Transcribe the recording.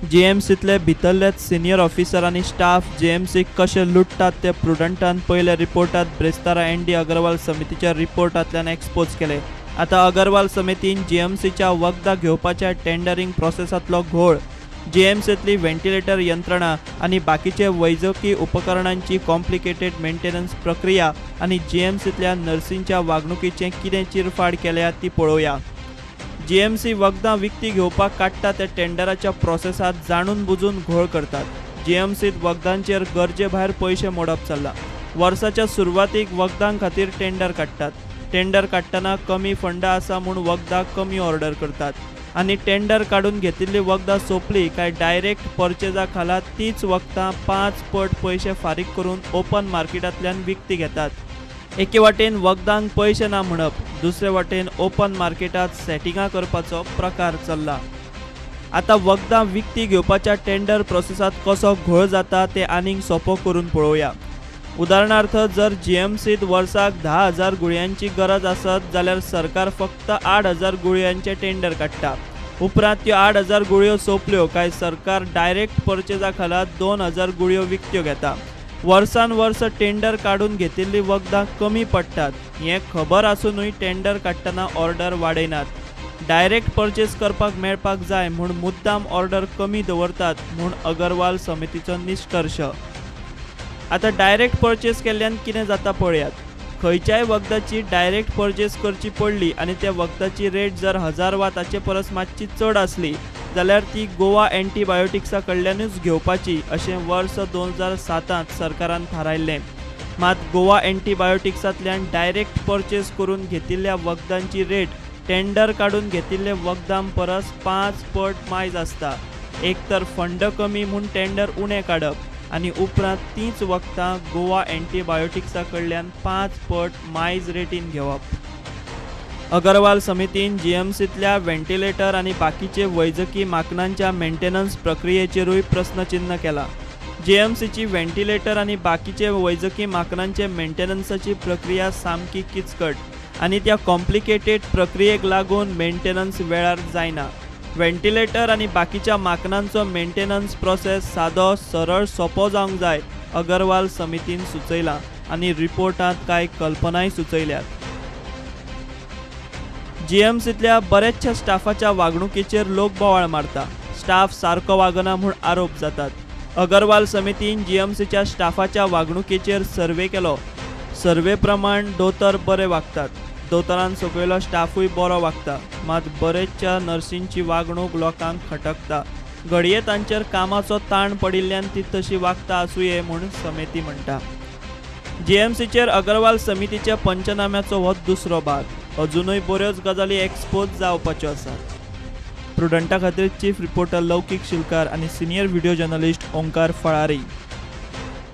जीएमसीतले भितरलेच senior officer आनी staff GMC कशे लुटतात ते प्रुडंटान पयल्या रिपोर्टात ब्रेस्तारा एनडी अग्रवाल समितीच्या रिपोर्टांतल्यान एक्सपोज केले। आता अग्रवाल समितीन जीएमसीच्या वखदां घेवपाच्या टेंडरिंग प्रोसेसांतलो घोळ, जीएमसीतली व्हेंटिलेटर यंत्रणा आनी बाकीचे वैजकी उपकरणांची कॉम्प्लिकेटेड मेंटेनन्स प्रक्रिया आनी जीएमसीतल्या नर्सींच्या वागणुकीचें कितें चिरफाड केल्या ती पळोवया। जीएमसी वखदां विकती घेवपाक काडटा ते टेंडराच्या प्रोसेसांत जाणून बुजून घोळ करतात। जीएमसीत वखदांचेर गरजे भायर पयशे मोडप चल्ला। वर्साच्या सुरवातीक वखदां खातीर टेंडर काडटात। टेंडर काडटना कमी फंड आसा म्हूण वखदां कमी ऑर्डर करतात आनी टेंडर काडून घेतिल्ली वखदां सोंपली काय डायरेक्ट परचेजा खाला तीच वखदां 5 पट पयशे फारीक करून ओपन मार्केटांतल्यान विकती घेतात। एके वाटेन वखदांक पयशे ना म्हणप, दुसरे वाटेन ओपन मार्केटात सेटिंगां करपाचो प्रकार चल्ला। आता वखदां विकती घेवपाच्या टेंडर प्रोसेसांत कसो घोळ जाता ते आनीक सोपो करून पळोवया। उदाहरणार्थ जर जीएमसीत वर्साक 10,000 गुळयांची गरज आसत जाल्यार सरकार फक्त 8,000 गुळयांचे टेंडर काडटा। उपरांत त्यो 8,000 गुळयो सोंपल्यो काय सरकार डायरेक्ट परचेजा खाला 2,000 गुळयो विकत्यो घेता। वर्सान वर्स टेंडर काडून घेतिल्ली वखदां कमी पडटात। हें खबर आसूनय टेंडर काडटना ऑर्डर वाडयनात। डायरेक्ट परचेस करपाक मेळपाक जाय म्हूण मुद्दाम ऑर्डर कमी दवरतात म्हूण अग्रवाल समितीचो निश्कर्श। आता डायरेक्ट परचेस केल्ल्यान कितें जाता पळयात। खंयच्याय वखदाची डायरेक्ट परचेस करची पडली आनी त्या वखदाची रेट जर 1000 वा ताचे परस मातशी चड आसली जाल्यार ती गोवा एंटीबायोटिक्सा कडल्यानूच घेवपाची अशें वर्स 2007 सरकारान थारायल्लें। मात गोवा एंटीबायोटिक्सांतल्यान डायरेक्ट परचेस करून घेतिल्ल्या वखदांची रेट टेंडर काडून घेतिल्ले वखदां परस 5 पट मायज आसता। एक तर फंड कमी म्हूण टेंडर उणें काडप आनी उपरांत तीच वखदां गोवा एंटीबायोटिक्सा कडल्यान 5 पट मायज रेटीन घेवप। अग्रवाल समितीन जीएमसीतल्या व्हेंटिलेटर आनी बाकीचे वैजकी माकनांच्या मेंटेनन्स प्रक्रियेचेरूय प्रस्नचिन्ह केला। जीएमसीची व्हेंटिलेटर आनी बाकीचे वैजकी माकनांचे मेंटेनन्साची प्रक्रिया सामकी किचकट आनी त्या कॉम्प्लिकेटेड प्रक्रियेक लागून मेंटेनन्स वेळार जायना। व्हेंटिलेटर आनी बाकीच्या माकनांचो मेंटेनन्स प्रोसेस सादो सरळ सोपो जावंक जाय अग्रवाल समितीन सुचयला आनी रिपोर्टांत कांय कल्पनाय सुचयल्यात। जीएमसीतल्या बरेचशा स्टाफाच्या वागणुकीचेर लोक बोवाळ मारता। स्टाफ सारको वागना म्हूण आरोप जातात। अग्रवाल समितीन जीएमसीच्या स्टाफाच्या वागणुकीचेर सर्वे केलो। सर्वे प्रमाण दोतोर बरे वागतात। दोतोरान सकयलो स्टाफूय बरो वागता, मात बरेचशा नर्सींची वागणूक लोकांक खटकता। घडये तांचेर कामाचो ताण पडिल्ल्यान ती तशी वागता आसूये म्हूण समिती म्हणटा। जीएमसीचेर अग्रवाल समितीच्या पंचनाम्याचो हो दुसरो भाग। अजूनय बऱ्योच गजाली एक्सपोज जावपाच्यो आसात। प्रुडंटा खातीर चीफ रिपोर्टर लौकीक शिलकार आनी senior video journalist Omkar Phalari.